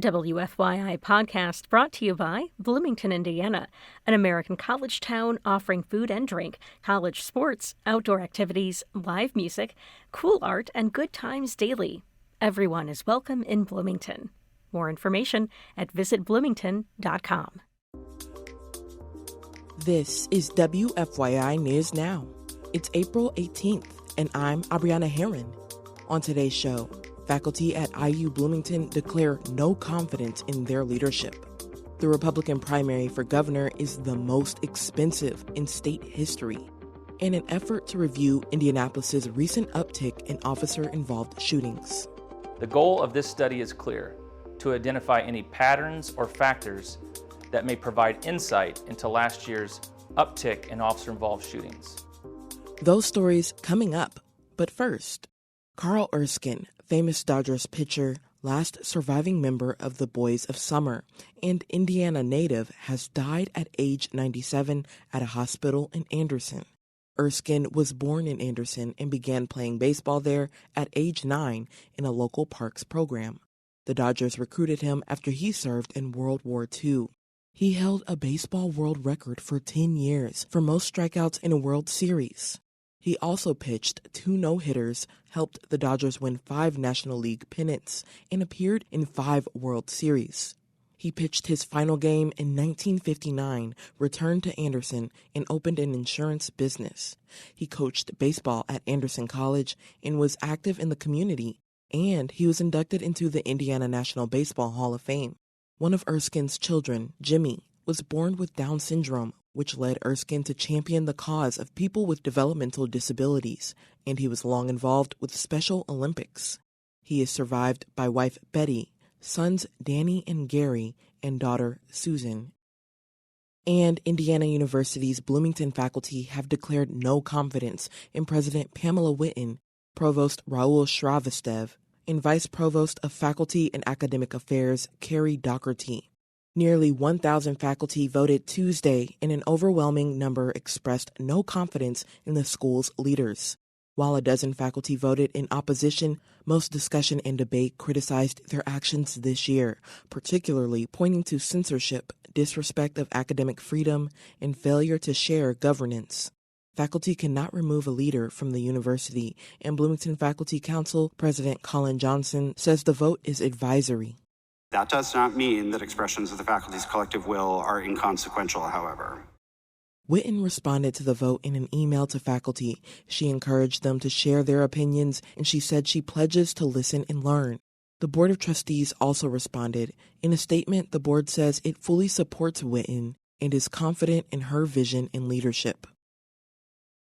WFYI podcast brought to you by Bloomington, Indiana, an American college town offering food and drink, college sports, outdoor activities, live music, cool art, and good times daily. Everyone is welcome in Bloomington. More information at visitbloomington.com. This is WFYI News Now. It's April 18th, and I'm Abriana Herron. On today's show, faculty at IU Bloomington declare no confidence in their leadership. The Republican primary for governor is the most expensive in state history. In an effort to review Indianapolis's recent uptick in officer-involved shootings. The goal of this study is clear: to identify any patterns or factors that may provide insight into last year's uptick in officer-involved shootings. Those stories coming up. But first, Carl Erskine, famous Dodgers pitcher, last surviving member of the Boys of Summer, and Indiana native, has died at age 97 at a hospital in Anderson. Erskine was born in Anderson and began playing baseball there at age 9 in a local parks program. The Dodgers recruited him after he served in World War II. He held a baseball world record for 10 years for most strikeouts in a World Series. He also pitched 2 no-hitters, helped the Dodgers win 5 National League pennants, and appeared in 5 World Series. He pitched his final game in 1959, returned to Anderson, and opened an insurance business. He coached baseball at Anderson College and was active in the community, and he was inducted into the Indiana National Baseball Hall of Fame. One of Erskine's children, Jimmy, was born with Down syndrome, which led Erskine to champion the cause of people with developmental disabilities, and he was long involved with Special Olympics. He is survived by wife Betty, sons Danny and Gary, and daughter Susan. And Indiana University's Bloomington faculty have declared no confidence in President Pamela Whitten, Provost Rahul Shrivastav, and Vice Provost of Faculty and Academic Affairs Carrie Docherty. Nearly 1,000 faculty voted Tuesday, and an overwhelming number expressed no confidence in the school's leaders. While a dozen faculty voted in opposition, most discussion and debate criticized their actions this year, particularly pointing to censorship, disrespect of academic freedom, and failure to share governance. Faculty cannot remove a leader from the university, and Bloomington Faculty Council President Colin Johnson says the vote is advisory. That does not mean that expressions of the faculty's collective will are inconsequential, however. Whitten responded to the vote in an email to faculty. She encouraged them to share their opinions, and she said she pledges to listen and learn. The Board of Trustees also responded. In a statement, the board says it fully supports Whitten and is confident in her vision and leadership.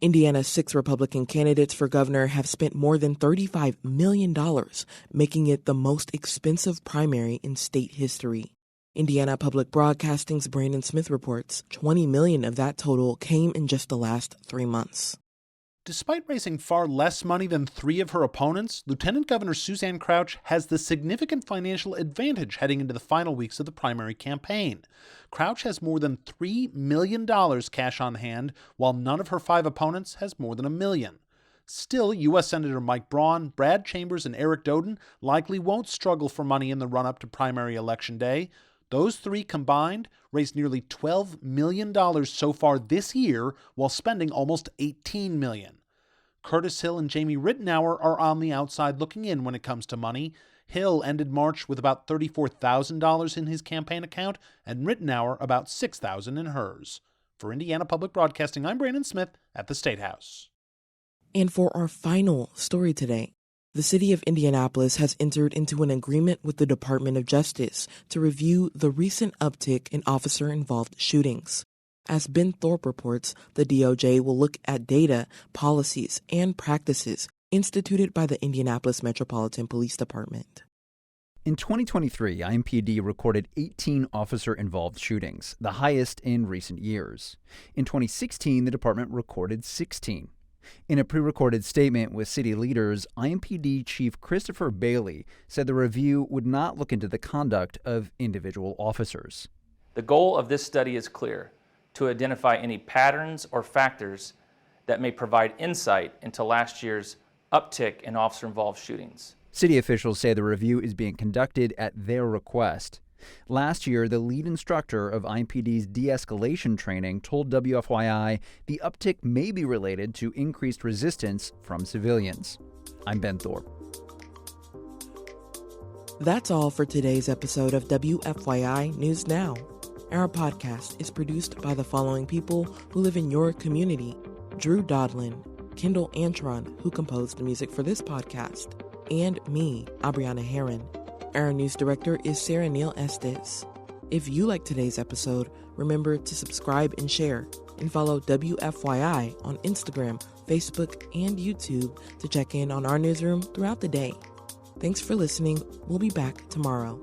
Indiana's 6 Republican candidates for governor have spent more than $35 million, making it the most expensive primary in state history. Indiana Public Broadcasting's Brandon Smith reports $20 million of that total came in just the last 3 months. Despite raising far less money than 3 of her opponents, Lieutenant Governor Suzanne Crouch has the significant financial advantage heading into the final weeks of the primary campaign. Crouch has more than $3 million cash on hand, while none of her 5 opponents has more than $1 million. Still, U.S. Senator Mike Braun, Brad Chambers, and Eric Doden likely won't struggle for money in the run-up to primary election day. Those 3 combined raised nearly $12 million so far this year, while spending almost $18 million. Curtis Hill and Jamie Rittenauer are on the outside looking in when it comes to money. Hill ended March with about $34,000 in his campaign account, and Rittenauer about $6,000 in hers. For Indiana Public Broadcasting, I'm Brandon Smith at the State House. And for our final story today, the city of Indianapolis has entered into an agreement with the Department of Justice to review the recent uptick in officer-involved shootings. As Ben Thorpe reports, the DOJ will look at data, policies, and practices instituted by the Indianapolis Metropolitan Police Department. In 2023, IMPD recorded 18 officer-involved shootings, the highest in recent years. In 2016, the department recorded 16. In a pre-recorded statement with city leaders, IMPD Chief Christopher Bailey said the review would not look into the conduct of individual officers. The goal of this study is clear: to identify any patterns or factors that may provide insight into last year's uptick in officer-involved shootings. City officials say the review is being conducted at their request. Last year, the lead instructor of IMPD's de-escalation training told WFYI the uptick may be related to increased resistance from civilians. I'm Ben Thorpe. That's all for today's episode of WFYI News Now. Our podcast is produced by the following people who live in your community: Drew Dodlin, Kendall Antron, who composed the music for this podcast, and me, Abriana Herron. Our news director is Sarah Neal Estes. If you like today's episode, remember to subscribe and share, and follow WFYI on Instagram, Facebook, and YouTube to check in on our newsroom throughout the day. Thanks for listening. We'll be back tomorrow.